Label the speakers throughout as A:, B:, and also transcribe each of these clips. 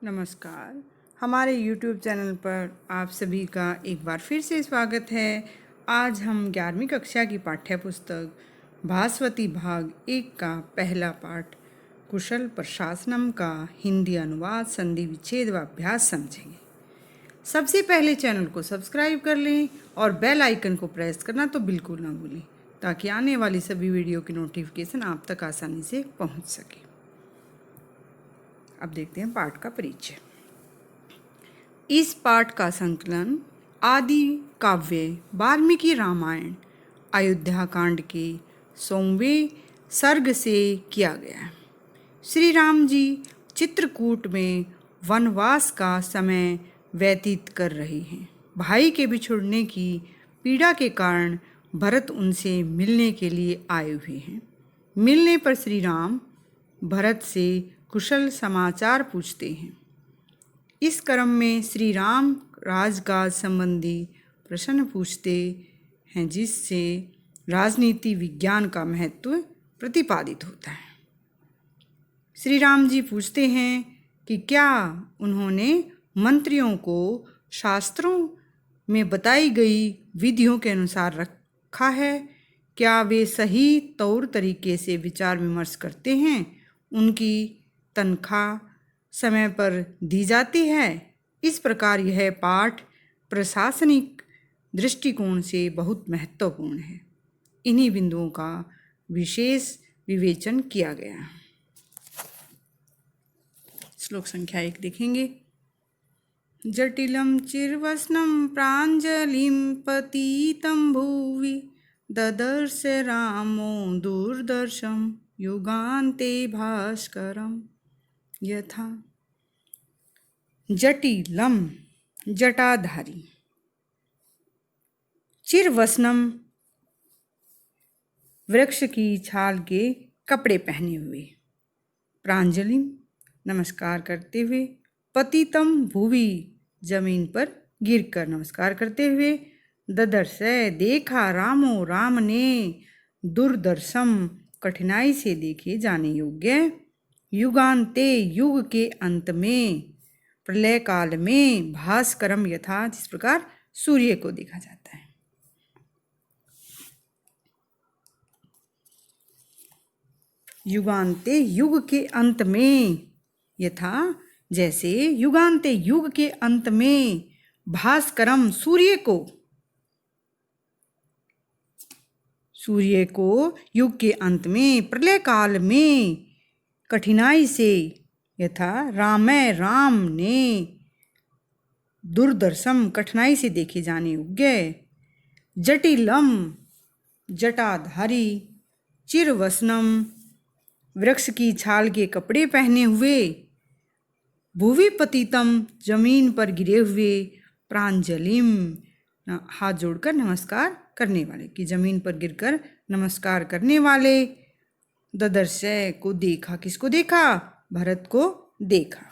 A: नमस्कार। हमारे YouTube channel पर आप सभी का एक बार फिर से स्वागत है। आज हम 11वीं कक्षा की पाठ्य पुस्तक भास्वती भाग 1 का पहला पाठ कुशल प्रशासनम का हिंदी अनुवाद संधि विच्छेद व अभ्यास समझेंगे। सबसे पहले चैनल को सब्सक्राइब कर लें और बेल आइकन को प्रेस करना तो बिल्कुल ना भूलें, ताकि आने वाली सभी वीडियो की नोटिफिकेशन आप तक आसानी से पहुंच सके। अब देखते हैं पाठ का परिचय। इस पाठ का संकलन आदि काव्य वाल्मीकि रामायण अयोध्या कांड के 100वें सर्ग से किया गया है। श्री राम जी चित्रकूट में वनवास का समय व्यतीत कर रहे हैं। भाई के बिछुड़ने की पीड़ा के कारण भरत उनसे मिलने के लिए आए हुए हैं। मिलने पर श्री राम भरत से कुशल समाचार पूछते हैं। इस क्रम में श्री राम राजकाज संबंधी प्रश्न पूछते हैं, जिससे राजनीति विज्ञान का महत्व प्रतिपादित होता है। श्री राम जी पूछते हैं कि क्या उन्होंने मंत्रियों को शास्त्रों में बताई गई विधियों के अनुसार रखा है? क्या वे सही तौर तरीके से विचार विमर्श करते हैं? उनकी तनख्वाह समय पर दी जाती है? इस प्रकार यह पाठ प्रशासनिक दृष्टिकोण से बहुत महत्वपूर्ण है। इन्हीं बिंदुओं का विशेष विवेचन किया गया। श्लोक संख्या 1 देखेंगे। जटिलम चिरवसनम प्रांजलिम पतितं भुवि ददर्श रामो दूरदर्शम युगान्ते भास्करम यथा। जटिलम जटाधारी, चिरवसनम वृक्ष की छाल के कपड़े पहने हुए, प्रांजलिम नमस्कार करते हुए, पतितम भुवि जमीन पर गिरकर नमस्कार करते हुए, ददर्श देखा रामो राम ने, दुर्दर्शम कठिनाई से देखे जाने योग्य, युगान्ते युग के अंत में, प्रलय काल में, भास्करम यथा जिस प्रकार सूर्य को देखा जाता है। युगान्ते युग के अंत में, यथा जैसे युगान्ते युग के अंत में, भास्करम सूर्य को युग के अंत में, प्रलय काल में कठिनाई से, यथा राम ने, दुर्दर्शम कठिनाई से देखे जाने योग्य, जटिलम जटाधारी, चिरवसनम वृक्ष की छाल के कपड़े पहने हुए, भुवि पतितम जमीन पर गिरे हुए, प्रांजलिम हाथ जोड़कर नमस्कार करने वाले, कि जमीन पर गिरकर नमस्कार करने वाले, ददर्श को देखा, किसको देखा? भरत को देखा।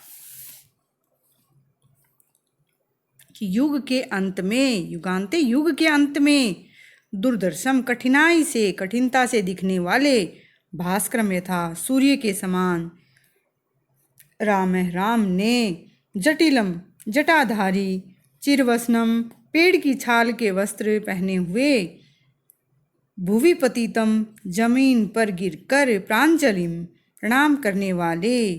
A: कि युग के अंत में, युगान्ते युग के अंत में, दुर्दर्शम कठिनाई से, कठिनता से दिखने वाले, भास्करम यथा सूर्य के समान, राम ने, जटिलम जटाधारी, चिरवसनम पेड़ की छाल के वस्त्र पहने हुए, भुवि पतितम जमीन पर गिरकर, प्रांजलिम प्रणाम करने वाले,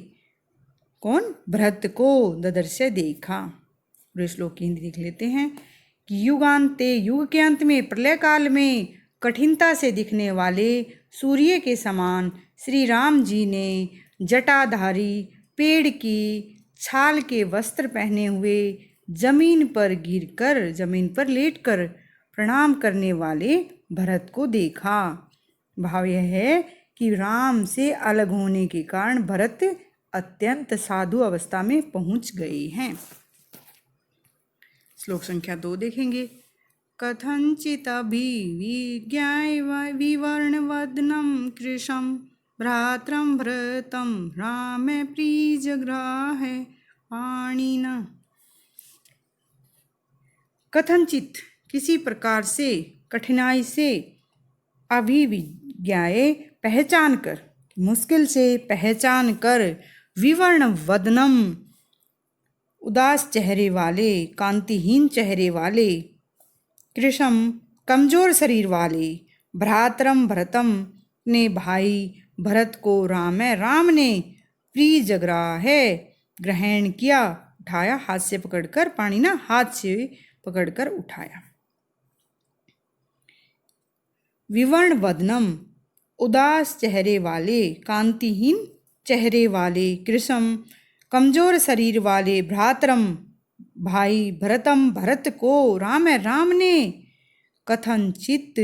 A: कौन? भरत को, ददर्श देखा। पूरे श्लोक की हिंदी देख लेते हैं। कि युगान्ते युग के अंत में, प्रलय काल में कठिनता से दिखने वाले सूर्य के समान श्री राम जी ने जटाधारी पेड़ की छाल के वस्त्र पहने हुए, जमीन पर गिरकर, जमीन पर लेटकर प्रणाम करने वाले भरत को देखा। भाव यह है कि राम से अलग होने के कारण भरत अत्यंत साधु अवस्था में पहुंच गए हैं। श्लोक संख्या 2 देखेंगे। कथंचित अभिविज्ञाय विवर्णवदनं कृशं भ्रात्रं भरतं राम प्रीजग्राह पाणिना। कथंचित किसी प्रकार से, कठिनाई से, अभिविज्ञाय पहचान कर, मुश्किल से पहचान कर, विवर्ण वदनम उदास चेहरे वाले, कांतिहीन चेहरे वाले, कृशम कमजोर शरीर वाले, भ्रातरम भरतम ने भाई भरत को राम है, राम ने प्रिय जगरा है ग्रहण किया, उठाया, हाथ से पकड़कर, पाणी ना हाथ से पकड़कर उठाया। विवर्ण वदनम उदास चेहरे वाले, कांतिहीन चेहरे वाले, कृशम कमजोर शरीर वाले, भ्रातरम भाई, भरतम भरत को, राम है राम ने, कथनचित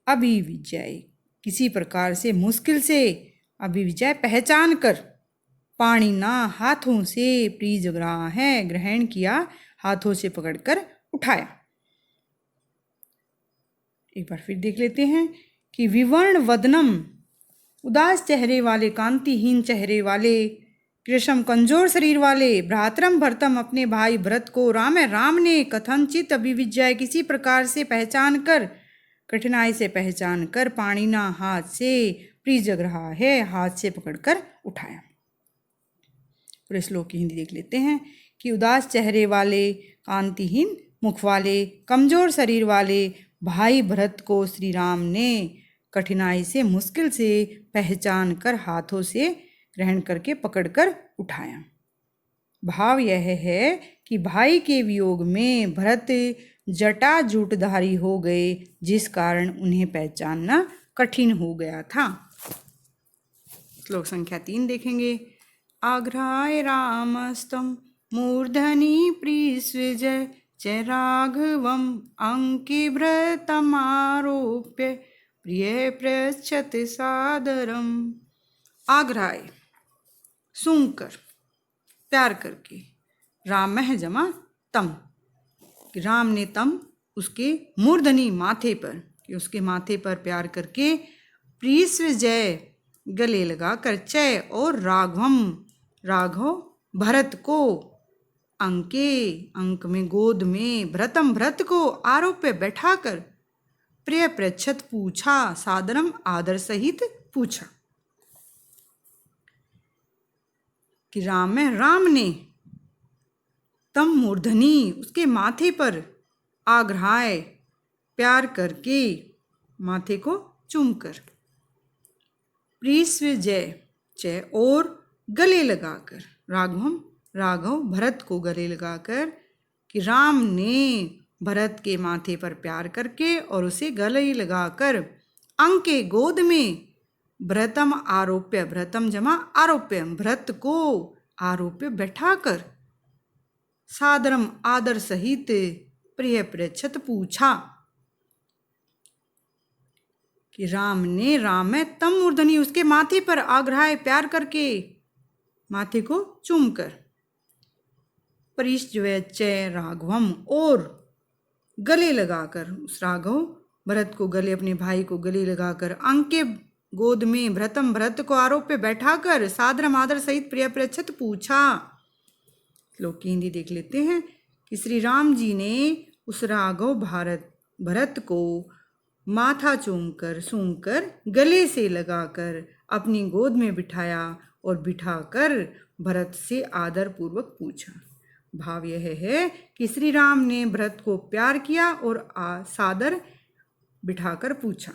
A: अभिविजय किसी प्रकार से, मुश्किल से, अभिविजय पहचान कर, पाणिना हाथों से, प्रिय जगरा है ग्रहण किया, हाथों से पकड़कर उठाया। एक बार फिर देख लेते हैं कि विवर्ण वदनम उदास चेहरे वाले, कांतिहीन चेहरे वाले, कृशम कमजोर शरीर वाले, भ्रातरम भरतम अपने भाई भरत को, राम है राम ने, कथनचित अभिविजय किसी प्रकार से पहचान कर, कठिनाई से पहचान कर, पाणिना हाथ से, प्रिय जग रहा है हाथ से पकड़कर उठाया। पूरे श्लोक की हिंदी देख लेते हैं कि उदास चेहरे वाले, कांतिहीन मुख वाले, कमजोर शरीर वाले भाई भरत को श्री राम ने कठिनाई से, मुश्किल से पहचान कर, हाथों से ग्रहण करके पकड़कर उठाया। भाव यह है कि भाई के वियोग में भरत जटाजूटधारी हो गए, जिस कारण उन्हें पहचानना कठिन हो गया था। श्लोक संख्या 3 देखेंगे। आघ्राय रामस्तम मूर्धनि प्रीस्विजय च राघवम अंके भृतमारोप्य प्रिय पृच्छत सादरम। आघ्राय सूंघकर, प्यार करके, रामह जमा तम, कि राम ने तम उसके मूर्धनि माथे पर, कि उसके माथे पर प्यार करके, प्रीस्विजय गले लगा कर, चय और राघवम राघव भरत को, अंके अंक में गोद में, भरतम भरत को, आरोप्य बैठाकर, प्रिय पृच्छत पूछा, सादरम आदर सहित पूछा, कि राम है राम ने, तम मूर्धनि उसके माथे पर, आग्रहाय प्यार करके, माथे को चूमकर, प्रीस्विजय च और गले लगाकर, राघवम राघव भरत को गले लगाकर, कि राम ने भरत के माथे पर प्यार करके और उसे गले लगाकर, अंके गोद में, भरतम आरोप्य, भरतम जमा आरोप्य, भरत को आरोप्य बैठाकर, सादरम आदर सहित, प्रिय पृच्छत पूछा, कि राम ने, राम है तम मूर्धनि उसके माथे पर, आग्रहाय प्यार करके, माथे को चूमकर, परिश्वय राघवम और गले लगाकर, उस राघव भरत को गले, अपने भाई को गले लगाकर, अंके गोद में, भरतम भरत को आरोप्य बैठाकर, सादरम आदर सहित प्रिय पृच्छत पूछा। श्लोक की हिंदी देख लेते हैं कि श्री राम जी ने उस राघव भरत को माथा चूमकर, सूंघकर, गले से लगाकर अपनी गोद में बिठाया और बिठाकर भरत से आदर पूर्वक पूछा। भाव यह है कि श्री राम ने भरत को प्यार किया और सादर बिठाकर पूछा।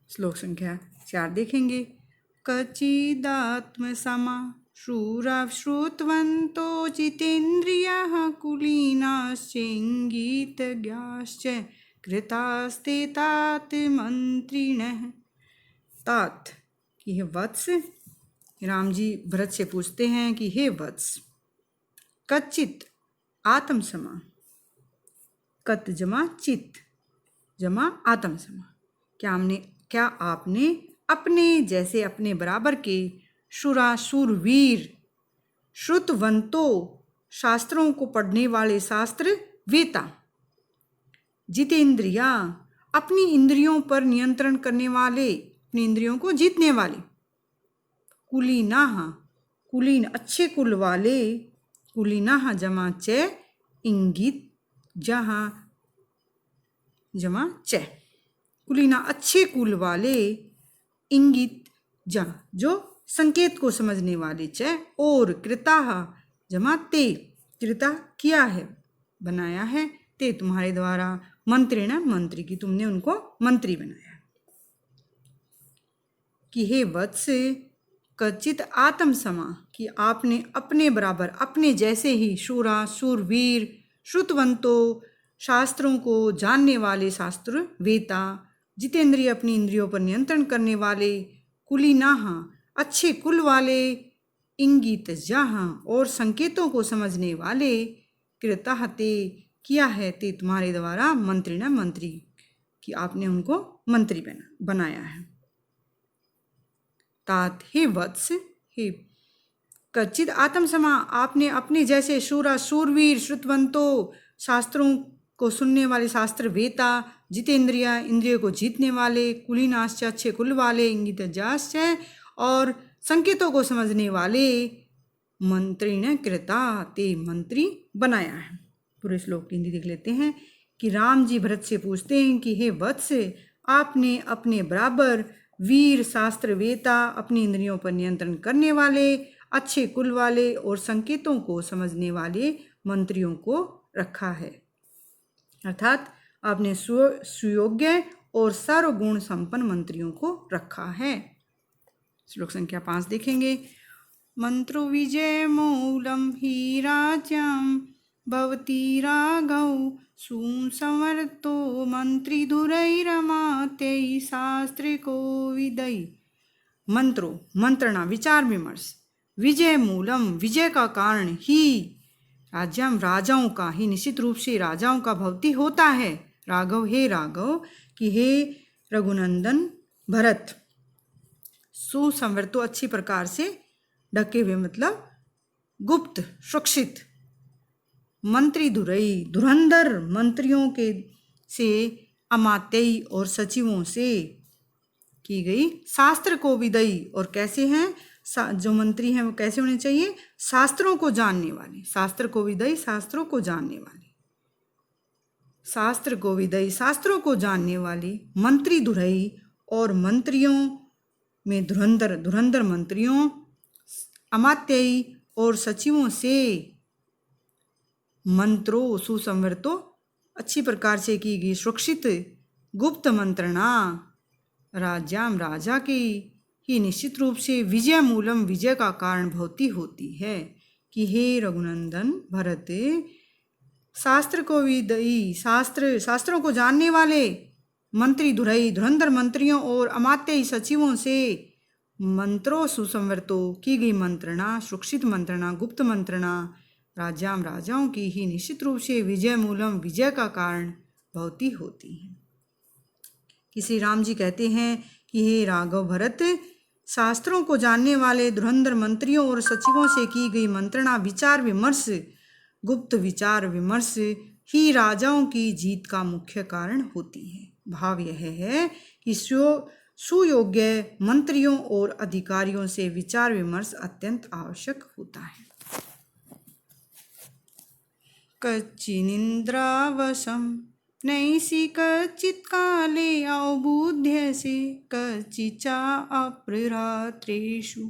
A: श्लोक संख्या 4 देखेंगे। कचिदात्म समा शूरा श्रुतवन्तो जितेन्द्रियः कुलीनाश्चेङ्गीतज्ञाश्च कृतास्ते तात मंत्रिणः। तात कि हे वत्स, राम जी भरत से पूछते हैं कि हे वत्स, कच्चित आत्म समा, कत जमा चित जमा आत्म समा, क्या आपने अपने जैसे, अपने बराबर के, शुरा शूरवीर, श्रुतवंतो शास्त्रों को पढ़ने वाले शास्त्र वेता, जितेंद्रिया अपनी इंद्रियों पर नियंत्रण करने वाले, अपनी इंद्रियों को जीतने वाले, कुलीनाह कुलीन अच्छे कुल वाले, कुलीनाह जमा च इंगित जहाँ जमा च, कुलीना अच्छे कुल वाले, इंगित जहाँ जो संकेत को समझने वाले, च और कृताह जमा ते कृता किया है, बनाया है, ते तुम्हारे द्वारा, मंत्रिण मंत्री की तुमने उनको मंत्री बनाया। कि हे वत्स कचित आत्म समा कि आपने अपने बराबर अपने जैसे ही शूरा शूरवीर श्रुतवंतो शास्त्रों को जानने वाले शास्त्र वेता जितेंद्रिय अपनी इंद्रियों पर नियंत्रण करने वाले कुलीनाहा अच्छे कुल वाले इंगित जहाँ और संकेतों को समझने वाले कृताहते किया है ते तुम्हारे द्वारा मंत्री न मंत्री कि आपने उनको मंत्री बनाया है। तात हे वत्स हे कच्चित आत्मसमा आपने अपने जैसे शूरा शूरवीर श्रुतवंतो शास्त्रों को सुनने वाले शास्त्र वेता जितेंद्रिया इंद्रियों को जीतने वाले कुलीनाश्च अच्छे कुल वाले इंगित जाश्च और संकेतों को समझने वाले मंत्री ने कृता ते मंत्री बनाया है। पूरे श्लोक की हिंदी देख लेते हैं कि राम जी भरत से पूछते हैं कि हे वत्स आपने अपने बराबर वीर शास्त्र वेता अपनी इंद्रियों पर नियंत्रण करने वाले अच्छे कुल वाले और संकेतों को समझने वाले मंत्रियों को रखा है, अर्थात आपने सुयोग्य और सर्वगुण संपन्न मंत्रियों को रखा है। श्लोक संख्या 5 देखेंगे। मंत्रो विजय मूलम ही राज्यम भवती राघव सुसंवर्तो मंत्री धुरैरमाते शास्त्र को विदई। मंत्रो मंत्रणा विचार विमर्श, विजय मूलम विजय का कारण ही, राज्यम राजाओं का ही निश्चित रूप से राजाओं का भवती होता है, राघव हे राघव कि हे रघुनंदन भरत, सुसंवर्तो अच्छी प्रकार से ढके हुए मतलब गुप्त सुरक्षित, मंत्री धुरई धुरंधर मंत्रियों के से अमात्यई और सचिवों से की गई, शास्त्र को विदई और कैसे हैं जो मंत्री हैं वो कैसे होने चाहिए, शास्त्रों को जानने वाले, शास्त्र को विदई शास्त्रों को जानने वाले, शास्त्र को विदई शास्त्रों को जानने वाले, मंत्री धुरई और मंत्रियों में धुरंधर धुरंधर मंत्रियों, अमात्यई और सचिवों से, मंत्रो सुसंवर्तो अच्छी प्रकार से की गई सुरक्षित गुप्त मंत्रणा, राज्याम राजा की ही निश्चित रूप से विजय मूलम विजय का कारण भवती होती है कि हे रघुनंदन भरत शास्त्र को विदई शास्त्रों को जानने वाले, मंत्री धुरई धुरंधर मंत्रियों और अमात्यई सचिवों से, मंत्रों सुसंवर्तो की गई मंत्रणा सुरक्षित मंत्रणा गुप्त मंत्रणा, राज्याम राजाओं की ही निश्चित रूप से विजय मूलम विजय का कारण भवती होती है। कि श्री राम जी कहते हैं कि हे राघव भरत शास्त्रों को जानने वाले धुरंधर मंत्रियों और सचिवों से की गई मंत्रणा विचार विमर्श गुप्त विचार विमर्श ही राजाओं की जीत का मुख्य कारण होती है। भाव यह है कि सुयोग्य मंत्रियों और अधिकारियों से विचार विमर्श अत्यंत आवश्यक होता है। कच्चिनिन्द्रावशं नैषि कच्चित् काले औबुध्यसे कच्चिच्चा अप्ररात्रेषु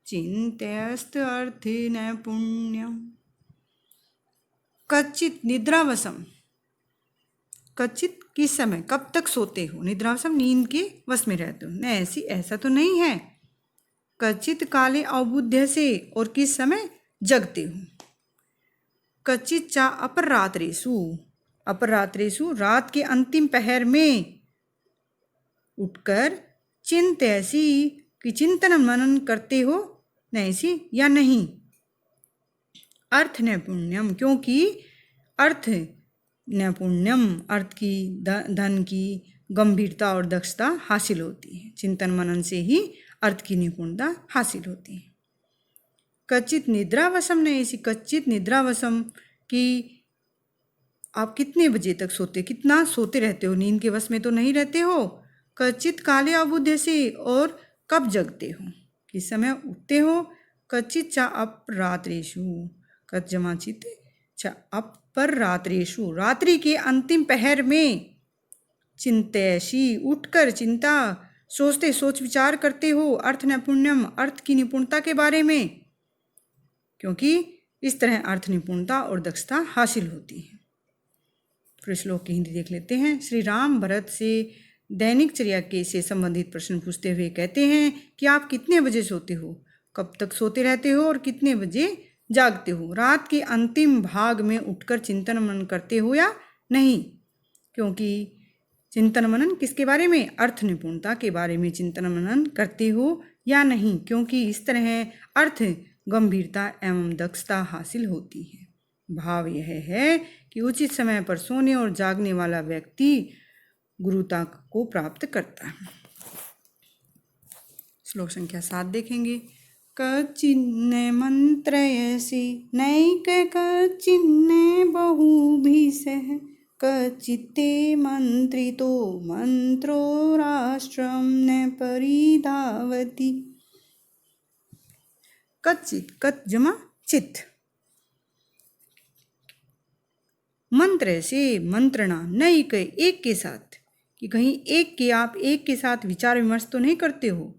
A: चिन्तयस्त अर्थे नैपुण्यम्। कच्चित निद्रावशम, कच्चित किस समय कब तक सोते हो, निद्रावशम नींद के वश में रहते हो, न ऐसी ऐसा तो नहीं है, कच्चित काले अवबुद्ध से और किस समय जगते हो, कच्चित चा अपरात्रेषु रात के अंतिम पहर में उठकर चिंतयसी कि चिंतन मनन करते हो, नैसी या नहीं, अर्थ नैपुण्यम क्योंकि अर्थ नैपुण्यम अर्थ की धन की गंभीरता और दक्षता हासिल होती है, चिंतन मनन से ही अर्थ की निपुणता हासिल होती है। कच्चित निद्रावशम ने ऐसी कच्चित निद्रावशम कि आप कितने बजे तक सोते, कितना सोते रहते हो, नींद के वश में तो नहीं रहते हो, कच्चित काले अबुद्ध से और कब जगते हो, किस समय उठते हो, कच्चित चा अपरात्रेषु कच जमा चित चा अपरात्रेषु रात्रि के अंतिम पहर में, चिंतयसी उठकर चिंता सोचते सोच विचार करते हो, अर्थ नैपुण्यम अर्थ की निपुणता के बारे में, क्योंकि इस तरह अर्थ निपुणता और दक्षता हासिल होती है। फिर श्लोक की हिंदी देख लेते हैं। श्री राम भरत से दैनिक चर्या के से संबंधित प्रश्न पूछते हुए कहते हैं कि आप कितने बजे सोते हो, कब तक सोते रहते हो और कितने बजे जागते हो, रात के अंतिम भाग में उठकर चिंतन मनन करते हो या नहीं। क्योंकि चिंतन मनन किसके बारे में, अर्थ निपुणता के बारे में चिंतन मनन करते हो या नहीं, क्योंकि इस तरह अर्थ गंभीरता एवं दक्षता हासिल होती है। भाव यह है कि उचित समय पर सोने और जागने वाला व्यक्ति गुरुता को प्राप्त करता है। श्लोक संख्या 7 देखेंगे। कचिन्ने मंत्रयसि नैक कचिन्ने बहुभिषः कचित्ते मंत्रितो मंत्रो राष्ट्रं न परिधावति। कचित, कत जमा चित, मंत्र से मंत्रणा, नैक एक के साथ, कि कहीं एक के आप एक के साथ विचार विमर्श तो नहीं करते हो।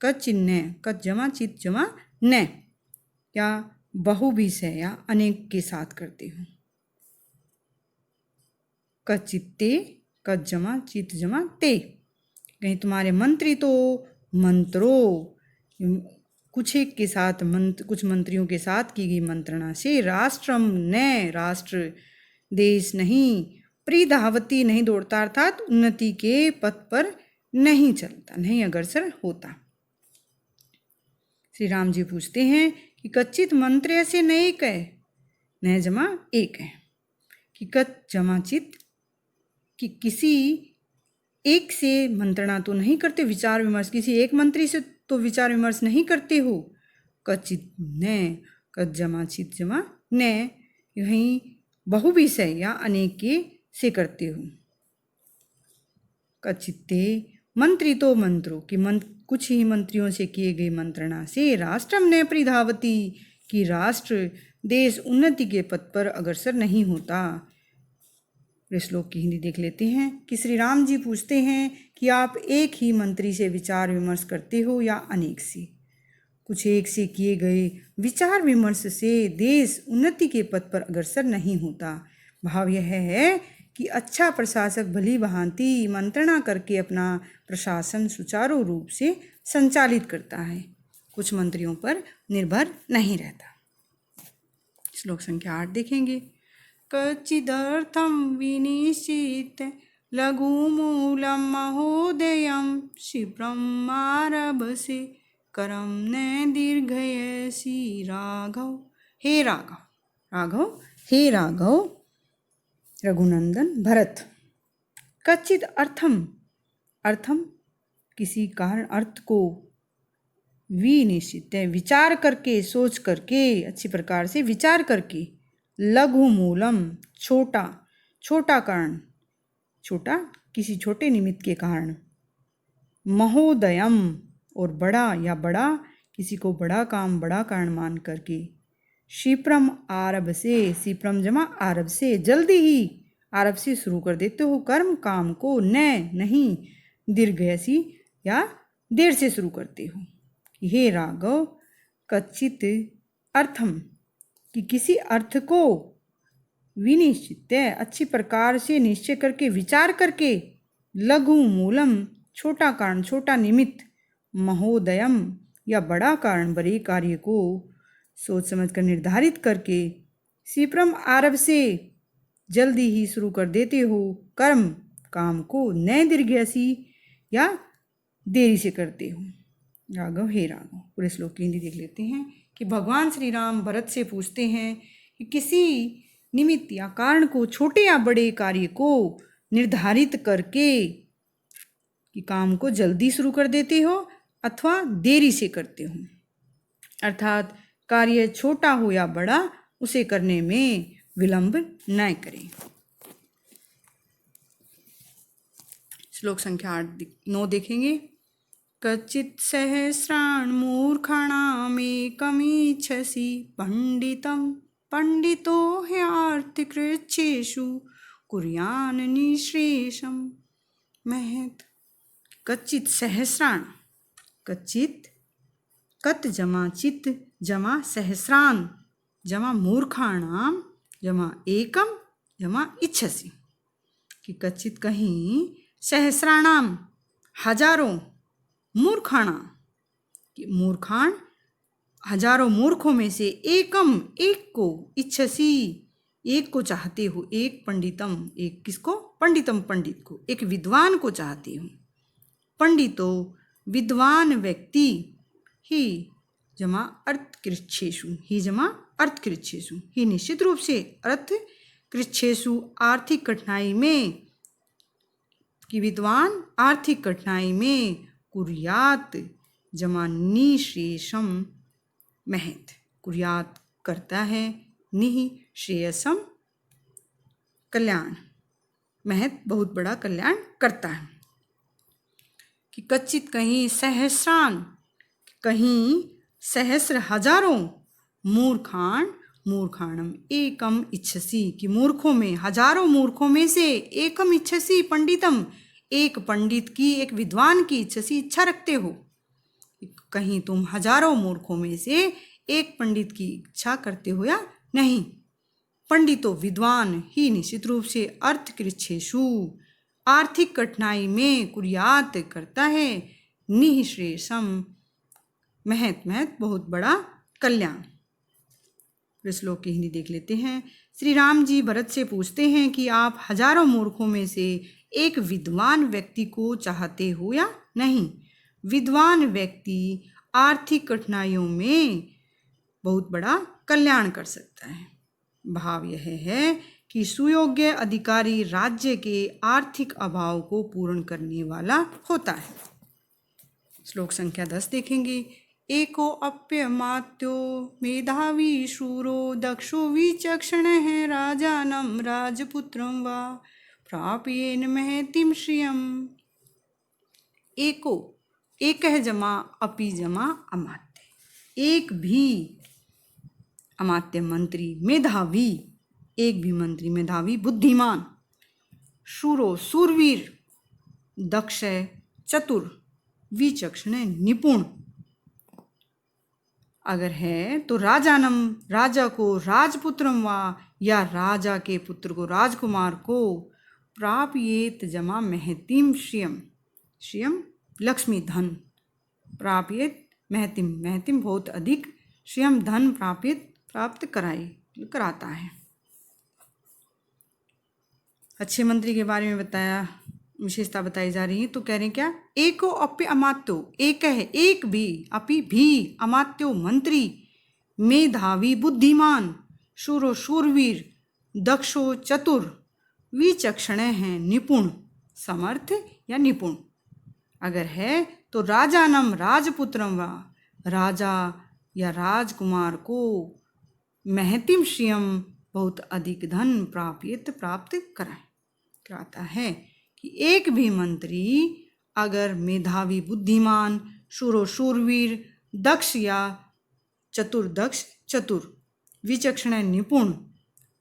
A: कचिन्ने, कत जमा चित जमा न, या बहुभिषय या अनेक के साथ करते हो। कचित्ते, कत जमा चित जमा ते, कहीं तुम्हारे मंत्री तो मंत्रों, कुछ एक के साथ कुछ मंत्रियों के साथ की गई मंत्रणा से, राष्ट्रम न, राष्ट्र देश नहीं, परिधावती नहीं दौड़ता, अर्थात उन्नति के पथ पर नहीं चलता, नहीं अग्रसर होता। श्री राम जी पूछते हैं कि कच्चित मंत्र ऐसे नैक है, न जमा एक है, कि कत जमा चित, कि किसी एक से मंत्रणा तो नहीं करते, विचार विमर्श किसी एक मंत्री से तो विचार विमर्श नहीं करते हो। कचित न, कत जमा चित जमा न, यहीं बहुविषय या अनेक के से करते हो। कचित्ते मंत्री तो मंत्रों, कि कुछ ही मंत्रियों से किए गए मंत्रणा से, राष्ट्रम न परिधावती, कि राष्ट्र देश उन्नति के पथ पर अग्रसर नहीं होता। श्लोक की हिंदी देख लेते हैं कि श्री राम जी पूछते हैं कि आप एक ही मंत्री से विचार विमर्श करते हो या अनेक से। कुछ एक से किए गए विचार विमर्श से देश उन्नति के पथ पर अग्रसर नहीं होता। भाव यह है कि अच्छा प्रशासक भली भांति मंत्रणा करके अपना प्रशासन सुचारू रूप से संचालित करता है, कुछ मंत्रियों पर निर्भर नहीं रहता। श्लोक संख्या 8 देखेंगे। कच्चिदर्थं विनिश्चित लघुमूलं महोदयं क्षिप्रम् आरभसे करम न दीर्घयसि राघव। हे राघव, राघव हे राघव रघुनंदन भरत। कच्चित अर्थम, अर्थम किसी कारण अर्थ को, विनिश्चित विचार करके, सोच करके, अच्छी प्रकार से विचार करके, लघु मूलम छोटा, छोटा कारण, छोटा किसी छोटे निमित्त के कारण, महोदयम और बड़ा या बड़ा किसी को बड़ा काम बड़ा कारण मान करके, क्षिप्रम आरभ से, क्षिप्रम जमा आरभ से, जल्दी ही, आरभ से शुरू कर देते हो कर्म काम को, न नहीं, दीर्घयसी या देर से शुरू करते हो। हे राघव कच्चित अर्थम, कि किसी अर्थ को, विनिश्चित अच्छी प्रकार से निश्चय करके विचार करके, लघु मूलम छोटा कारण छोटा निमित्त, महोदयम या बड़ा कारण बड़े कार्य को सोच समझ कर निर्धारित करके, क्षिप्रम आरभ से जल्दी ही शुरू कर देते हो कर्म काम को, न दीर्घयसी या देरी से करते हो। राघव हे राघव। पूरे श्लोक की हिंदी देख लेते हैं कि भगवान श्री राम भरत से पूछते हैं कि किसी निमित्त या कारण को, छोटे या बड़े कार्य को निर्धारित करके कि काम को जल्दी शुरू कर देते हो अथवा देरी से करते हो, अर्थात कार्य छोटा हो या बड़ा उसे करने में विलंब न करें। श्लोक संख्या 9 देखेंगे। कच्चित् सहस्राणि मूर्खाणामेकमीच्छसि पंडितं पंडितो ह्यार्थिकृच्छ्रेषु कुर्यान् निःश्रेषं महत्। कच्चित् सहस्राणि, कच्चित् कत जमा चित जमा सहस्रान, जमा मूर्खाणाम जमा एकम जमा इच्छसि। कि कच्चित कहीं सहस्राणाम हजारों मूर्खाणाम कि मूर्खाण हजारों मूर्खों में से एकम एक को इच्छसी एक को चाहते हो। एक पंडितम एक किसको? पंडितम पंडित को, एक विद्वान को चाहते हो। पंडितो विद्वान व्यक्ति ही जमा अर्थकृच्छेषु ही जमा अर्थकृच्छेषु ही निश्चित रूप से अर्थकृच्छेषु आर्थिक कठिनाई में कि विद्वान आर्थिक कठिनाई में कुर्यात जमा निःश्रेयसम महत कुर्यात करता है निःश्रेयसम कल्याण महत बहुत बड़ा कल्याण करता है। कि कच्चित कहीं सहस्रान कहीं सहस्र हजारों मूर्खान मूर्खाणम एकम इच्छसी कि मूर्खों में हजारों मूर्खों में से एकम इच्छसी पंडितम एक पंडित की एक विद्वान की इच्छसी इच्छा रखते हो। कहीं तुम हजारों मूर्खों में से एक पंडित की इच्छा करते हो या नहीं। पंडितो विद्वान ही निश्चित रूप से अर्थकृच्छेषु आर्थिक कठिनाई में कुर्यात करता है निःश्रेयसम महत महत बहुत बड़ा कल्याण। श्लोक की हिंदी देख लेते हैं। श्री राम जी भरत से पूछते हैं कि आप हजारों मूर्खों में से एक विद्वान व्यक्ति को चाहते हो या नहीं। विद्वान व्यक्ति आर्थिक कठिनाइयों में बहुत बड़ा कल्याण कर सकता है। भाव यह है कि सुयोग्य अधिकारी राज्य के आर्थिक अभाव को पूर्ण करने वाला होता है। श्लोक संख्या 10 देखेंगे। एको अप्यमात्यो मेधावी शूरो दक्षो विचक्षण है राजानम राजपुत्रम वा प्राप्येन महतिम श्रियम। एको एक है जमा अपि जमा अमात्य एक भी अमात्य मंत्री मेधावी एक भी मंत्री मेधावी बुद्धिमान शूरो सूरवीर दक्ष चतुर विचक्षण निपुण अगर है तो राजानम राजा को राजपुत्रम वा या राजा के पुत्र को राजकुमार को प्राप्येत जमा महतिम श्रियम श्रियम लक्ष्मी धन प्राप्येत महतिम महतिम बहुत अधिक श्रियम धन प्राप्त कराता है। अच्छे मंत्री के बारे में बताया विशेषता बताई जा रही है। तो कह रहे हैं क्या एको अप्य अमात्यो एक है एक भी अपि भी अमात्यो मंत्री मेधावी बुद्धिमान शूरो शूरवीर दक्षो चतुर विचक्षण है निपुण समर्थ या निपुण अगर है तो राजानम राजपुत्रम वा राजा या राजकुमार को महतिम श्रियम बहुत अधिक धन प्राप्त कराता है। कि एक भी मंत्री अगर मेधावी बुद्धिमान शूरो शूरवीर दक्ष या चतुर विचक्षण निपुण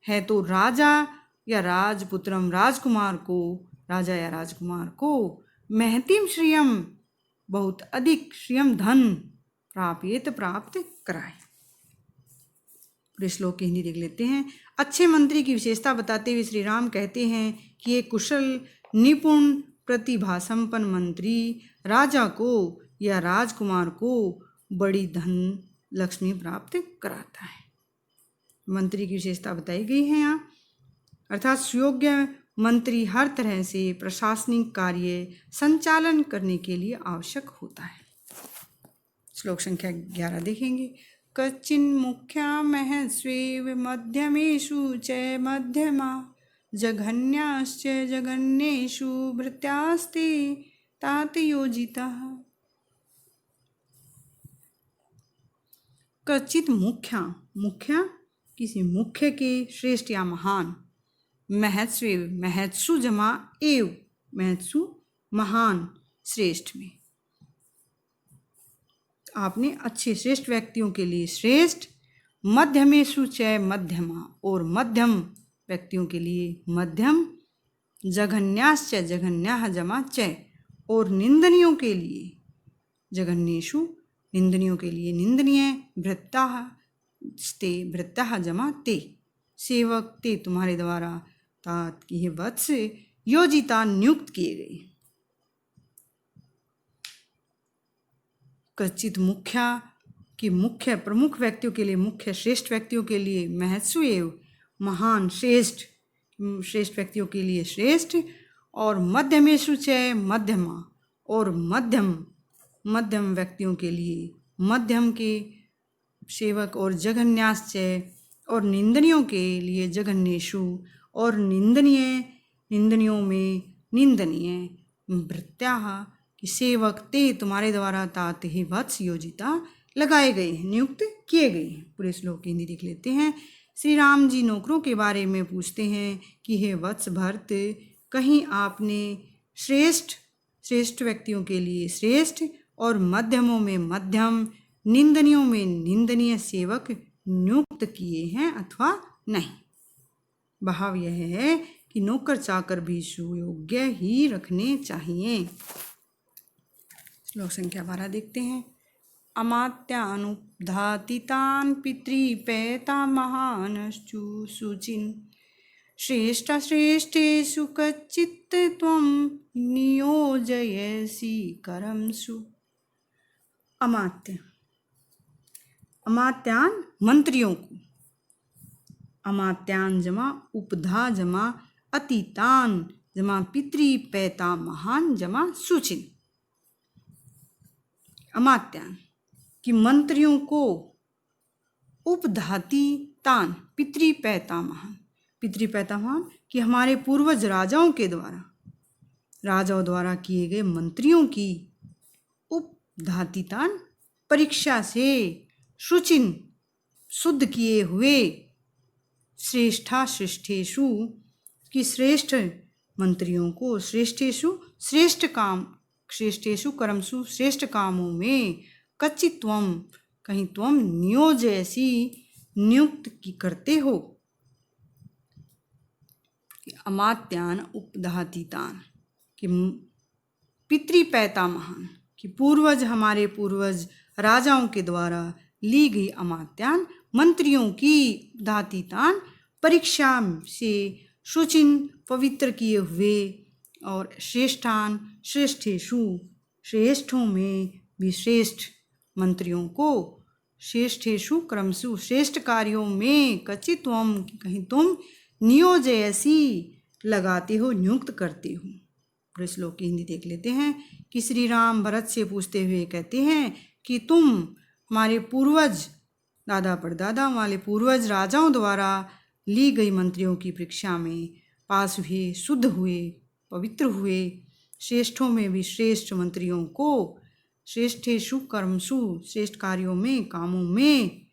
A: है तो राजा या राजपुत्रम राजा या राजकुमार को महतिम श्रियम बहुत अधिक श्रियम धन प्राप्त कराए। पूरे श्लोक की हिंदी देख लेते हैं। अच्छे मंत्री की विशेषता बताते हुए श्री राम कहते हैं कि एक कुशल निपुण प्रतिभा संपन्न मंत्री राजा को या राजकुमार को बड़ी धन लक्ष्मी प्राप्त कराता है। मंत्री की विशेषता बताई गई है यहाँ अर्थात सुयोग्य मंत्री हर तरह से प्रशासनिक कार्य संचालन करने के लिए आवश्यक होता है। श्लोक संख्या 11 देखेंगे। कच्चिन् मुख्या महस्वेव मध्यमेषु च मध्यमा जघन्याश्च जघन्येषु भृत्यास्ते तात योजिताः। कच्चित् मुख्या किसी मुख्य के श्रेष्ठ या महान महत्स्वेव महत्सु जमा एव महत्सु महान श्रेष्ठ में आपने अच्छे श्रेष्ठ व्यक्तियों के लिए श्रेष्ठ मध्यमेषु च मध्यमा और मध्यम व्यक्तियों के लिए मध्यम जघन्याश्च जघन्याः जमा च और निंदनीयों के लिए जघन्येषु निंदनीयों के लिए निंदनीय भृत्ताः ते भृत्याः जमा ते, सेवक ते तुम्हारे द्वारा, तात कि हे वत्स, योजिता नियुक्त किए गए। कच्चित मुख्या कि मुख्य प्रमुख व्यक्तियों के लिए, मुख्य श्रेष्ठ व्यक्तियों के लिए, महत्सु एव महान श्रेष्ठ, श्रेष्ठ व्यक्तियों के लिए श्रेष्ठ, और मध्यमेशु च मध्यमा, और मध्यम मध्यम व्यक्तियों के लिए मध्यम के सेवक, और जघन्यास च, और निंदनियों के लिए जघन्येषु, और निंदनीय निंदनियों में निंदनीय, भृत्याः कि सेवक ते तुम्हारे द्वारा, तात ही वत्स योजिता लगाए गए हैं, नियुक्त किए गए हैं। पूरे श्लोक की हिंदी देख लेते हैं। श्री राम जी नौकरों के बारे में पूछते हैं कि हे वत्स भरत, कहीं आपने श्रेष्ठ श्रेष्ठ व्यक्तियों के लिए श्रेष्ठ, और मध्यमों में मध्यम, निंदनियों में निंदनीय सेवक नियुक्त किए हैं अथवा नहीं। भाव यह है कि नौकर चाकर भी सुयोग्य ही रखने चाहिए। श्लोक संख्या 12 देखते हैं। अमात्यानुधातितान् पितृपैतामहानश्चु शुचिन्, श्रेष्ठश्रेष्ठेषु कच्चित् त्वं नियोजयसि कर्मसु। अमात्य, अमात्यान मंत्रियों को, अमात्यान जमा उपधा जमा अतीतान जमा पितृपैतामहान जमा शुचिन्। अमात्यान कि मंत्रियों को, उपधाति तान पितृपैतामहान, पितृपैतामहान कि हमारे पूर्वज राजाओं के द्वारा, राजाओं द्वारा किए गए मंत्रियों की, उपधातितान परीक्षा से, शुचिन शुद्ध किए हुए, श्रेष्ठा श्रेष्ठेषु कि श्रेष्ठ मंत्रियों को, श्रेष्ठेषु श्रेष्ठ काम, श्रेष्ठेषु कर्मसु श्रेष्ठ कामों में, कच्चित् त्वं कहीं त्वं नियोजयसि नियुक्त की करते हो। अमात्यान उपधातितान कि पितृपैतामहान कि पूर्वज, हमारे पूर्वज राजाओं के द्वारा ली गई अमात्यान मंत्रियों की, धातितान परीक्षा से, शुचिन पवित्र किए हुए, और श्रेष्ठान श्रेष्ठेषु श्रेष्ठों में भी श्रेष्ठ मंत्रियों को, श्रेष्ठेषु क्रमसु श्रेष्ठ कार्यों में, कच्चित् त्वं कहीं तुम, नियोजयसि लगाते हो, नियुक्त करते हो। पूरे श्लोक की हिंदी देख लेते हैं कि श्री राम भरत से पूछते हुए कहते हैं कि तुम हमारे पूर्वज, दादा परदादा वाले पूर्वज राजाओं द्वारा ली गई मंत्रियों की परीक्षा में पास हुए, शुद्ध हुए, पवित्र हुए, श्रेष्ठों में भी श्रेष्ठ मंत्रियों को, श्रेष्ठेषु कर्मसु श्रेष्ठ कार्यों में, कामों में,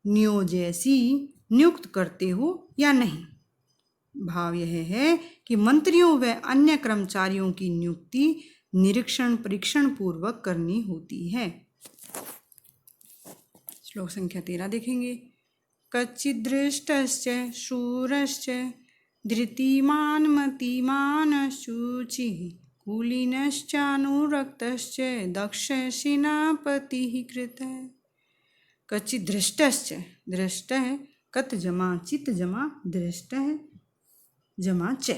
A: नियोजयसि नियुक्त करते हो या नहीं। भाव यह है कि मंत्रियों व अन्य कर्मचारियों की नियुक्ति निरीक्षण परीक्षण पूर्वक करनी होती है। श्लोक संख्या 13 देखेंगे। कच्चिदृष्टश्च शूरश्च धृतिमान् मतिमान् शुचिः कुलीनश्चानुरक्तश्च दक्ष सेनापतिः कृतः। कच्चित् दृष्टश्च, दृष्ट है कत जमा चित जमा दृष्ट है जमा च,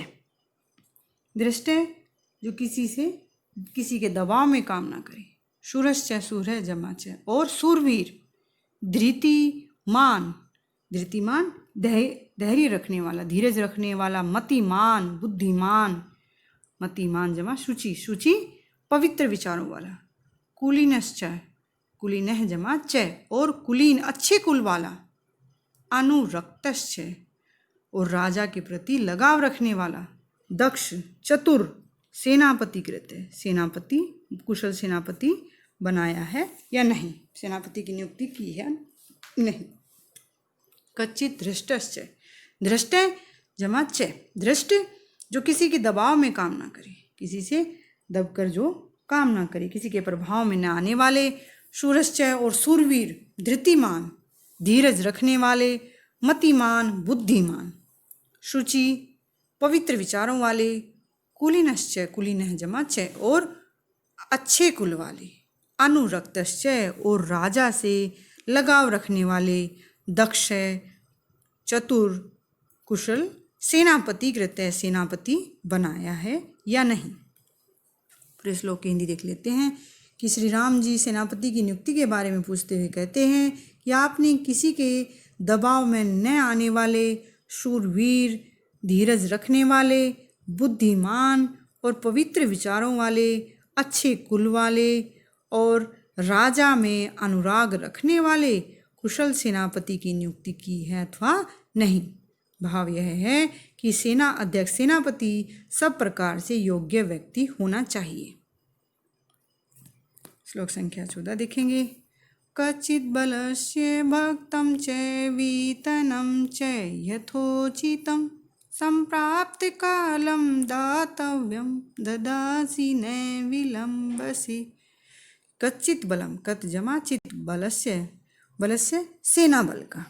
A: दृष्ट है जो किसी से किसी के दबाव में काम ना करे, शूरश्च सूर है जमा च, और सूरवीर, धृतिमान, धृतिमान धैर्य रखने वाला, धीरज रखने वाला, मतिमान बुद्धिमान, मतिमान जमा शुचि, शुचि पवित्र विचारों वाला, कुलीनश्च, कुलीन जमा च, और कुलीन अच्छे कुल वाला, अनुरक्तश्च और राजा के प्रति लगाव रखने वाला, दक्ष चतुर सेनापति कृत है, सेनापति कुशल सेनापति बनाया है या नहीं, सेनापति की नियुक्ति की है नहीं। कच्चित धृष्टश्च, धृष्ट जमा च, धृष्ट जो किसी के दबाव में काम ना करे, किसी से दबकर जो काम ना करे, किसी के प्रभाव में न आने वाले, शूरश्च और सूरवीर, धृतिमान धीरज रखने वाले, मतिमान बुद्धिमान, शुचि पवित्र विचारों वाले, कुलीनश्च कुलीन जमा च और अच्छे कुल वाले, अनुरक्तश्च और राजा से लगाव रखने वाले, दक्ष, चतुर, कुशल सेनापति कृत्य सेनापति बनाया है या नहीं। पूरे श्लोक की हिंदी देख लेते हैं कि श्री राम जी सेनापति की नियुक्ति के बारे में पूछते हुए कहते हैं कि आपने किसी के दबाव में न आने वाले, शूरवीर, धीरज रखने वाले, बुद्धिमान और पवित्र विचारों वाले, अच्छे कुल वाले और राजा में अनुराग रखने वाले कुशल सेनापति की नियुक्ति की है अथवा नहीं। भाव यह है कि सेना अध्यक्ष सेनापति सब प्रकार से योग्य व्यक्ति होना चाहिए। श्लोक संख्या 14 देखेंगे। कचित् बलस्य भक्तं च वेतनं च यथोचितं संप्राप्त कालं दातव्यं ददासि न विलंबसि। कच्चित बलम, कत जमा चित, बलस्य सेना बल का,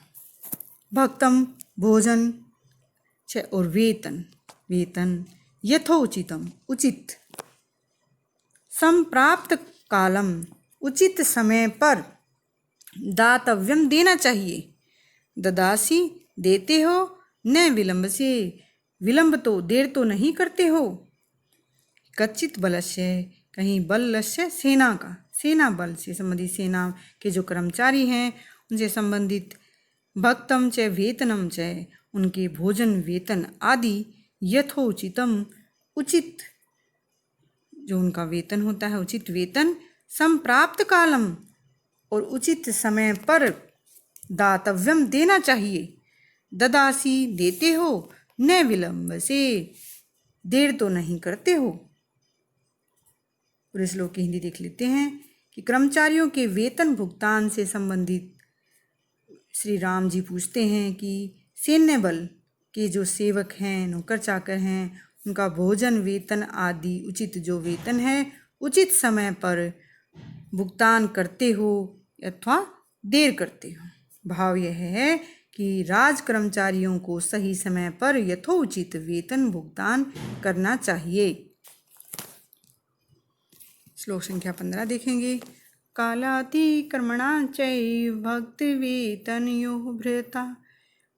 A: भक्तम भोजन च और वेतन यथोचितम उचित, संप्राप्त कालम उचित समय पर, दातव्यम देना चाहिए, ददासी देते हो, न विलंब से विलंब तो देर तो नहीं करते हो। कच्चित बलस्य कहीं बलस्य सेना का, सेना बल से संबंधित सेना के जो कर्मचारी हैं उनसे संबंधित, भक्तम च वेतनम च उनके भोजन वेतन आदि, यथोचितम उचित जो उनका वेतन होता है उचित वेतन, संप्राप्त कालम और उचित समय पर, दातव्यम देना चाहिए, ददासी देते हो, न विलंब से देर तो नहीं करते हो। पूरे श्लोक की हिंदी देख लेते हैं कि कर्मचारियों के वेतन भुगतान से संबंधित श्री राम जी पूछते हैं कि सैन्य बल के जो सेवक हैं, नौकर चाकर हैं, उनका भोजन वेतन आदि उचित जो वेतन है उचित समय पर भुगतान करते हो अथवा देर करते हो। भाव यह है कि राज कर्मचारियों को सही समय पर यथोचित वेतन भुगतान करना चाहिए। श्लोक संख्या 15 देखेंगे। कालातिक्रमणा चैव भक्तिवेतनयो भृता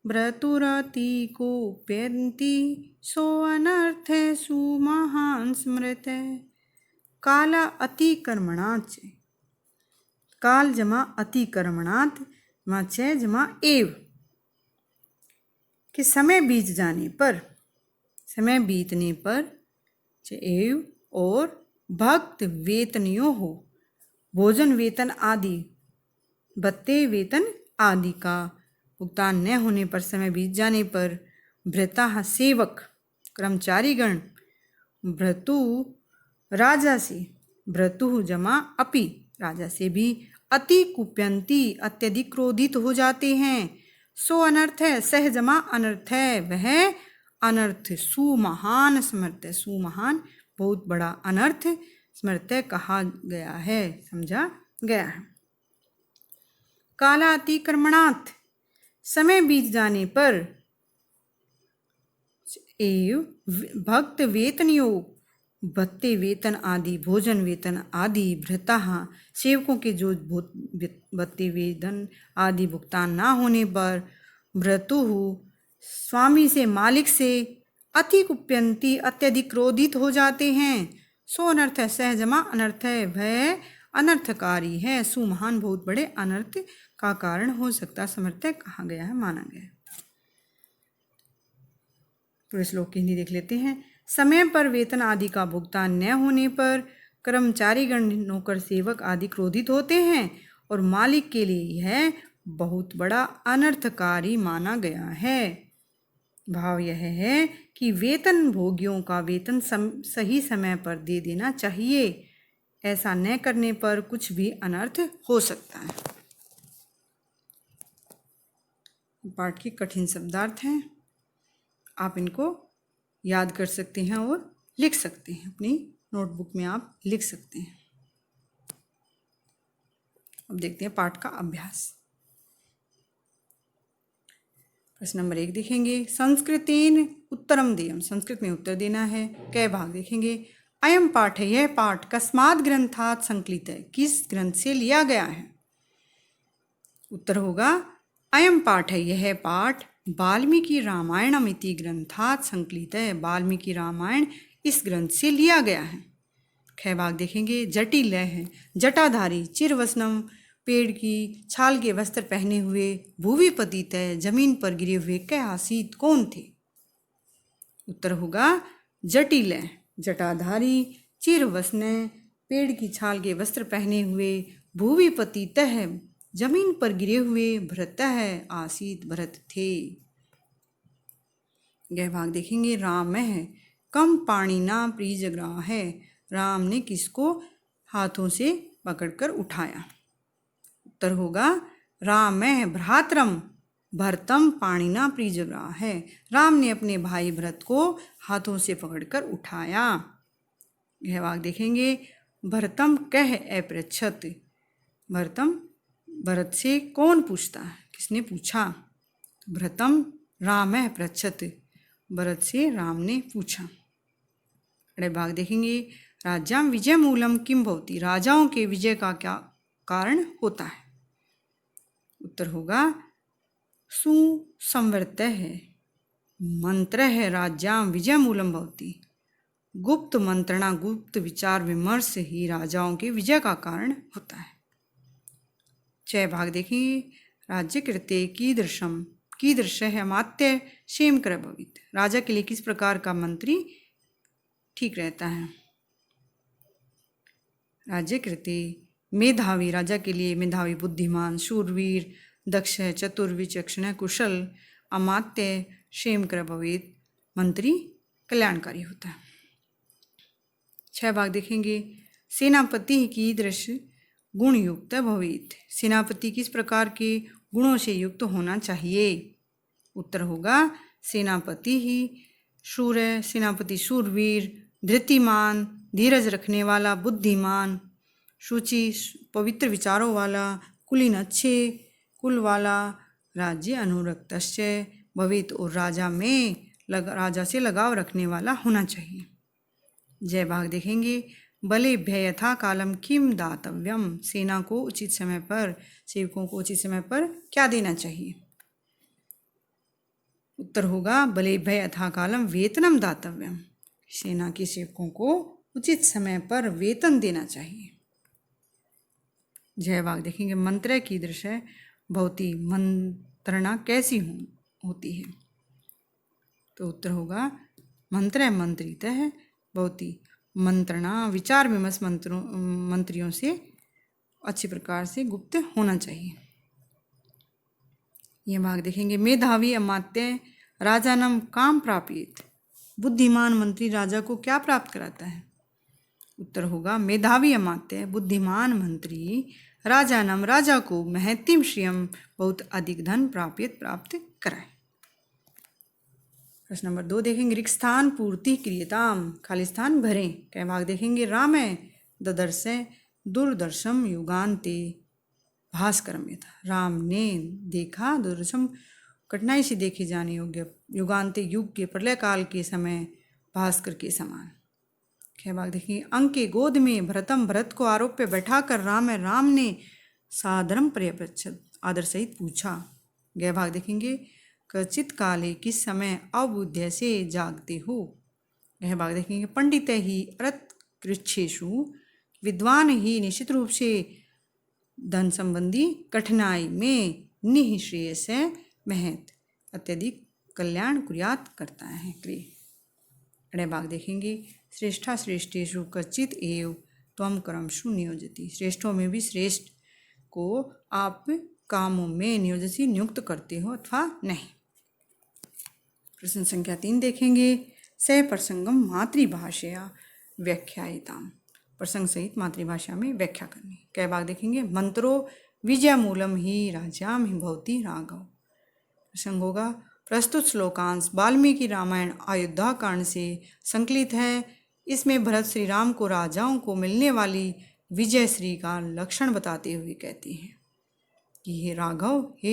A: भ्रतुरति कोप्यन्ति सोऽनर्थे सुमहान् स्मृते। काला अतिक्रमणाच, काल जमा अतिक्रमणात् च जमा एव, कि समय बीत जाने पर, समय बीतने पर, एव और भक्त वेतनियों हो, भोजन वेतन आदि, भत्ते वेतन आदि का भुगतान न होने पर, समय बीत जाने पर, भृता सेवक कर्मचारीगण, भ्रतु राजा से, भ्रतु जमा अपि राजा से भी, अति कुप्यंती अत्यधिक क्रोधित हो जाते हैं, सो अनर्थ है, सह जमा अनर्थ है, वह अनर्थ सुमहान स्मृत, सुमहान बहुत बड़ा अनर्थ, स्मृत कहा गया है, समझा गया है। काला अतिक्रमणात् समय बीत जाने पर, एव भक्त वेतनियो भत्ते वेतन आदि, भोजन वेतन आदि, भृता सेवकों के जो भत्ते वेतन आदि भुगतान ना होने पर, भ्रतु स्वामी से, मालिक से, अति कुप्यंती अत्यधिक क्रोधित हो जाते हैं, सो अनर्थ है, सहजमा अनर्थ है, भय अनर्थकारी है, सुमहान बहुत बड़े अनर्थ का कारण हो सकता, समर्थ कहा गया है, माना गया है। पूरे श्लोक की हिंदी देख लेते हैं। समय पर वेतन आदि का भुगतान न होने पर कर्मचारीगण, नौकर सेवक आदि क्रोधित होते हैं और मालिक के लिए यह बहुत बड़ा अनर्थकारी माना गया है। भाव यह है कि वेतन भोगियों का वेतन सही समय पर दे देना चाहिए, ऐसा न करने पर कुछ भी अनर्थ हो सकता है। पाठ के कठिन शब्दार्थ हैं, आप इनको याद कर सकते हैं और लिख सकते हैं, अपनी नोटबुक में आप लिख सकते हैं। अब देखते हैं पाठ का अभ्यास। प्रश्न नंबर 1 देखेंगे। संस्कृतेन उत्तरम देयम, संस्कृत में उत्तर देना है। कै भाग देखेंगे। अयम पाठ है, यह पाठ कस्मात् ग्रंथात् संकलित है, किस ग्रंथ से लिया गया है। उत्तर होगा अयम पाठ है, यह पाठ वाल्मीकि रामायणम इति ग्रंथात् संकलित है। वाल्मीकि रामायण इस ग्रंथ से लिया गया है। ख भाग देखेंगे जटिल है, जटाधारी चिरवसनम, पेड़ की छाल के वस्त्र पहने हुए, भूवि पतित है, जमीन पर गिरे हुए, कै आसीत कौन थे। उत्तर होगा जटिल है, जटाधारी, चिरवसन, पेड़ की छाल के वस्त्र पहने हुए, भूवि पतित है, जमीन पर गिरे हुए, भरत है, आसीत भरत थे। यह भाग देखेंगे राम है, कम पाणिना प्रीजग्राह है, राम ने किसको हाथों से पकड़कर उठाया। उत्तर होगा राम है भ्रातरम भरतम पाणिना प्रीजग्राह है, राम ने अपने भाई भरत को हाथों से पकड़कर उठाया। यह भाग देखेंगे भरतम कह अपृच्छत, भरतम भरत से कौन पूछता है, किसने पूछा। भरतम राम है पृच्छत, भरत से राम ने पूछा। अगले भाग देखेंगे राज्याम विजय मूलम किम भवति, राजाओं के विजय का क्या कारण होता है। उत्तर होगा सुसंवर्त है, मंत्र है राज्याम विजय मूलम भवति, गुप्त मंत्रणा गुप्त विचार विमर्श ही राजाओं के विजय का कारण होता है। 6 भाग देखेंगे राज्य कृत्य कीदृश है अमात्य क्षेम कर भवित, राजा के लिए किस प्रकार का मंत्री ठीक रहता है। राज्य कृत्य मेधावी, राजा के लिए मेधावी, बुद्धिमान, शूरवीर, दक्ष, चतुर, विचक्षण, कुशल। अमात्य क्षेम कर भवित, मंत्री कल्याणकारी होता है। 6 भाग देखेंगे सेनापति की दृश्य गुण युक्त भवित, सेनापति किस प्रकार के गुणों से युक्त होना चाहिए। उत्तर होगा सेनापति ही शूर है, सेनापति शूरवीर, धृतिमान, धीरज रखने वाला, बुद्धिमान, शुचि पवित्र विचारों वाला, कुलीन अच्छे कुल वाला, राज्य अनुरक्तश्च भवित, और राजा से लगाव रखने वाला होना चाहिए। जय भाग देखेंगे बलेभ्य यथा कालम किम दातव्यम, सेना को उचित समय पर, सेवकों को उचित समय पर क्या देना चाहिए। उत्तर होगा बलेभ्य यथा कालम वेतनम दातव्यम, सेना के सेवकों को उचित समय पर वेतन देना चाहिए। जय भाग देखेंगे मंत्र की दृश्य भवती, मंत्रणा कैसी होती है। तो उत्तर होगा मंत्र मंत्रित है भवती, मंत्रणा विचार विमर्श मंत्रियों से अच्छी प्रकार से गुप्त होना चाहिए। ये भाग देखेंगे मेधावी अमात्य राजानम काम प्रापित, बुद्धिमान मंत्री राजा को क्या प्राप्त कराता है। उत्तर होगा मेधावी अमात्य बुद्धिमान मंत्री राजानम, राजा को महत्तिम श्रियम, बहुत अधिक धन प्राप्त कराए। प्रश्न नंबर 2 देखेंगे रिक्स्थान पूर्ति क्रियताम, खाली स्थान भरें। कई भाग देखेंगे राम है ददर्शे दूरदर्शम युगान्ते भास्करम यथा, राम ने देखा दूरदर्शम कठिनाई से देखे जाने योग्य, युगान्ते युग के प्रलय काल के समय भास्कर के समान। कई भाग देखेंगे अंक के गोद में भरतम, भरत को आरोप पे बैठाकर राम ने सादरम पर्यपृच्छत, आदर सहित पूछा। गय भाग देखेंगे कचित काले, किस समय अबुद्ध से जागते हो। यह भाग देखेंगे पंडित ही अरत कृच्छेषु, विद्वान ही निश्चित रूप से धन संबंधी कठिनाई में निःश्रेयस महत अत्यधिक कल्याण कुर्यात करता है। अड़े भाग देखेंगे श्रेष्ठा श्रेष्ठेषु कचित एव त्वम कर्मसु नियोजति, श्रेष्ठों में भी श्रेष्ठ को आप कामों में नियुक्त करते हो अथवा नहीं। प्रश्न संख्या 3 देखेंगे स प्रसंगम मातृभाषया व्याख्यायिताम, प्रसंग सहित मातृभाषा में व्याख्या करनी। कई भाग देखेंगे मंत्रो विजय मूलम ही राज्याम ही भवती राघव, प्रसंग होगा प्रस्तुत श्लोकांश वाल्मीकि रामायण अयोध्या कांड से संकलित है। इसमें भरत श्री राम को राजाओं को मिलने वाली विजय श्री का लक्षण बताते हुए कहते हैं कि हे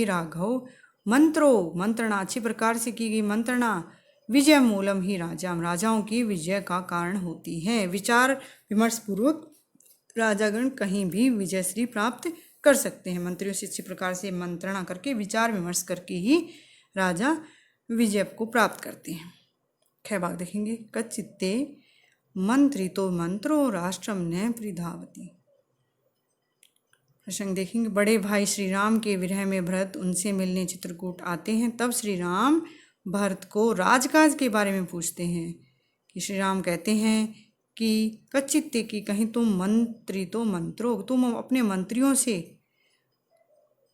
A: राघव मंत्रणा अच्छी प्रकार से की गई मंत्रणा विजय मूलम ही राजाओं की विजय का कारण होती है। विचार विमर्श पूर्वक राजागण कहीं भी विजय श्री प्राप्त कर सकते हैं। मंत्रियों से इसी प्रकार से मंत्रणा करके विचार विमर्श करके ही राजा विजय को प्राप्त करते हैं। ख भाग देखेंगे। कच्चित्ते मंत्री तो मंत्रो राष्ट्रम न परिधावती। प्रसंग देखेंगे। बड़े भाई श्री राम के विरह में भरत उनसे मिलने चित्रकूट आते हैं। तब श्री राम भरत को राजकाज के बारे में पूछते हैं कि श्री राम कहते हैं कि कच्चित्ते की कहीं तुम मंत्री तो मंत्रो, तुम अपने मंत्रियों से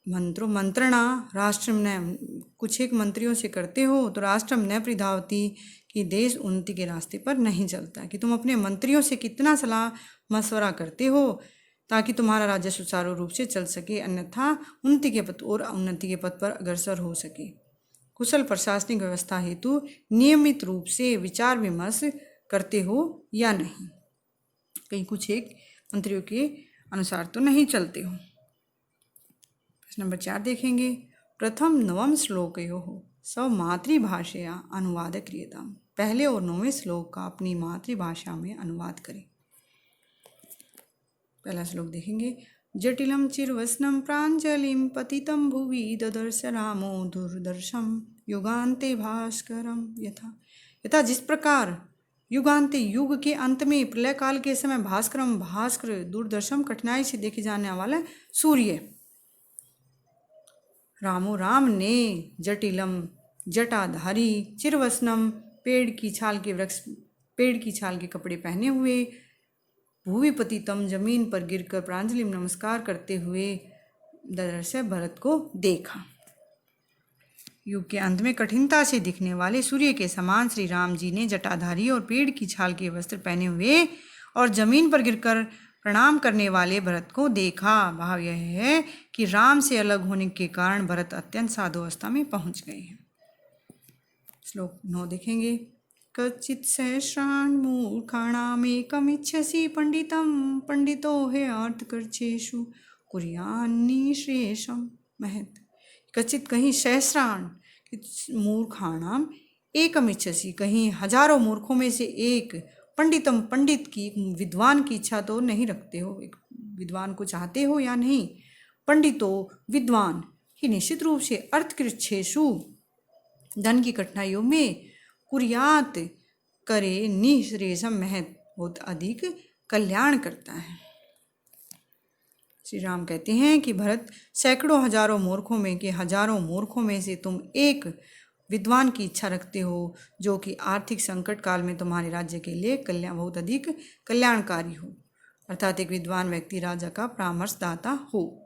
A: मंत्रणा राष्ट्रम न, कुछ एक मंत्रियों से करते हो तो राष्ट्रम न परिधावती, कि देश उन्नति के रास्ते पर नहीं चलता, कि तुम अपने मंत्रियों से कितना सलाह मशवरा करते हो ताकि तुम्हारा राज्य सुचारू रूप से चल सके, अन्यथा उन्नति के पथ पर अग्रसर हो सके। कुशल प्रशासनिक व्यवस्था हेतु नियमित रूप से विचार विमर्श करते हो या नहीं, कहीं कुछ एक मंत्रियों के अनुसार तो नहीं चलते हो। प्रश्न नंबर 4 देखेंगे। प्रथम नवम श्लोकयोः स्व मातृभाषया अनुवाद क्रियताम्। पहले और 9वें श्लोक का अपनी मातृभाषा में अनुवाद करें। पहला श्लोक देखेंगे। जटिलम चिरवसनम प्रांजलिम पतितम भुवि ददर्श रामो दूरदर्शम युगान्ते भास्करम। यथा जिस प्रकार युगान्ते, युग के अंत में, प्रलय काल के समय भास्कर दूरदर्शम कठिनाई से देखे जाने वाला सूर्य, रामो राम ने, जटिलम जटाधारी, चिरवसनम पेड़ की छाल के कपड़े पहने हुए, भूवि पतितम जमीन पर गिरकर प्रांजलिम नमस्कार करते हुए, ददर्श भरत को देखा। युग के अंत में कठिनता से दिखने वाले सूर्य के समान श्री राम जी ने जटाधारी और पेड़ की छाल के वस्त्र पहने हुए और जमीन पर गिरकर प्रणाम करने वाले भरत को देखा। भाव यह है कि राम से अलग होने के कारण भरत अत्यंत साधु अवस्था में पहुंच गए हैं। श्लोक 9 देखेंगे। कच्चित् सहस्रान् मूर्खाणामेकमिच्छसि पंडितं पंडितो हे अर्थकर्चेषु कुर्यान्निश्रेषं महत्। कच्चित् कहीं सहस्रान् मूर्खाणाम एकमिच्छसि, कहीं हजारों मूर्खों में से एक, पंडितम पंडित की, विद्वान की इच्छा तो नहीं रखते हो, एक विद्वान को चाहते हो या नहीं, पंडितो विद्वान ही निश्चित रूप से अर्थकृच्छेषु धन की कठिनाइयों में, कुर्यात करे, निःश्रेषम महत् बहुत अधिक कल्याण करता है। श्री राम कहते हैं कि भरत, सैकड़ों हजारों मूर्खों में के हजारों मूर्खों में से तुम एक विद्वान की इच्छा रखते हो, जो कि आर्थिक संकट काल में तुम्हारे राज्य के लिए बहुत अधिक कल्याणकारी हो, अर्थात एक विद्वान व्यक्ति राजा का परामर्शदाता हो।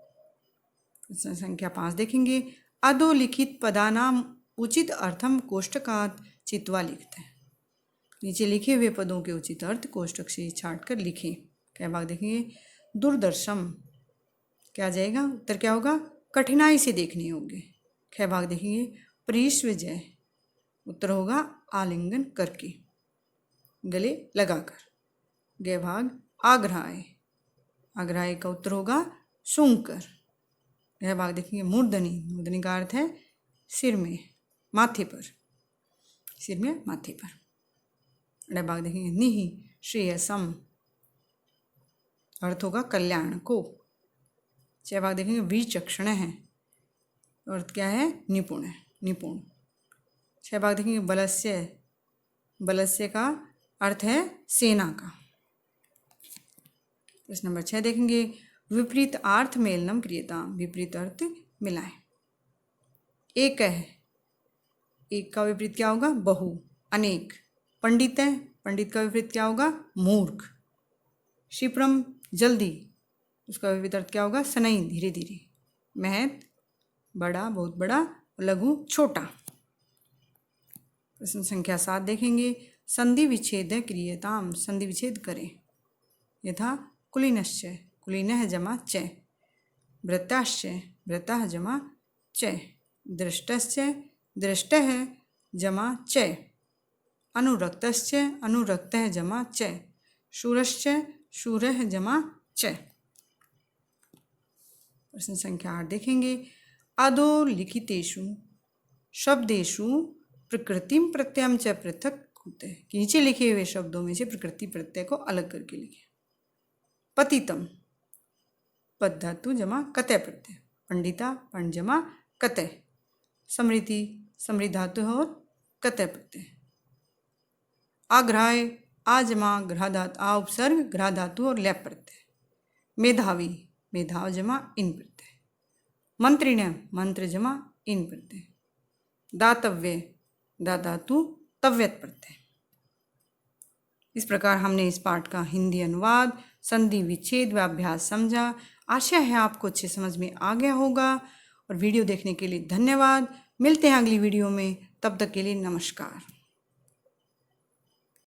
A: संख्या 5 देखेंगे। अधोलिखित पदानाम उचित अर्थम कोष्टकात चित्वा लिखते हैं। नीचे लिखे हुए पदों के उचित अर्थ कोष्टक से छाट कर लिखें। क्या भाग देखेंगे। दूरदर्शम क्या जाएगा, उत्तर क्या होगा, कठिनाई से देखने होंगे। ख भाग देखेंगे। परिष्वजय उत्तर होगा आलिंगन करके, गले लगाकर। ग भाग आग्रहाय, आग्रहाय का उत्तर होगा सूंघकर। यह भाग देखेंगे। मूर्धनी, मूर्धनी का अर्थ है सिर में, माथे पर, सिर में माथे पर। अगला भाग देखेंगे। निहि श्रेयसम अर्थ होगा कल्याण को। 6 भाग देखेंगे। विचक्षण है, अर्थ क्या है, निपुण है, निपुण। 6 भाग देखेंगे। बलस्य, बलस्य का अर्थ है सेना का। प्रश्न नंबर 6 देखेंगे। विपरीत अर्थ मेलनम क्रियताम, विपरीत अर्थ मिलाएं। एक है, एक का विपरीत क्या होगा, बहु, अनेक। पंडित है, पंडित का विपरीत क्या होगा, मूर्ख। क्षिप्रम जल्दी, उसका विपरीत अर्थ क्या होगा, शनै धीरे धीरे। महत बड़ा, बहुत बड़ा। लघु छोटा। प्रश्न संख्या 7 देखेंगे। संधि विच्छेद क्रियताम, संधि विच्छेद करें। यथा कुलीनश्च, कुलीनः जमा च, भृताश्च, भृतः जमा च, दृष्टश्च, दृष्टः जमा च, अनुरक्तश्च, अनुरक्तः जमा च, शूरश्च, शूरः जमा च। प्रश्न संख्या 8 देखेंगे। अधोलिखितेषु शब्देषु प्रकृतिम प्रत्ययम च पृथक होते हैं, कि नीचे लिखे हुए शब्दों में से प्रकृति प्रत्यय को अलग करके लिखें। पतितम, पद धातु जमा कतय प्रत्यय, पंडिता पण जमा कतय, समृद्धि समृद्धि धातु और कतय प्रत्यय, आग्रहाय आ जमा ग्रह धातु आ उपसर्ग ग्रह धातु और लैप प्रत्यय, मेधावी मेधाव जमा इन प्रत्यय, मंत्रिण मंत्र जमा इन प्रत्यय, दातव्य दा धातु तव्यत प्रत्यय। इस प्रकार हमने इस पाठ का हिंदी अनुवाद, संधि विच्छेद व अभ्यास समझा। आशा है आपको अच्छे समझ में आ गया होगा और वीडियो देखने के लिए धन्यवाद। मिलते हैं अगली वीडियो में, तब तक के लिए नमस्कार।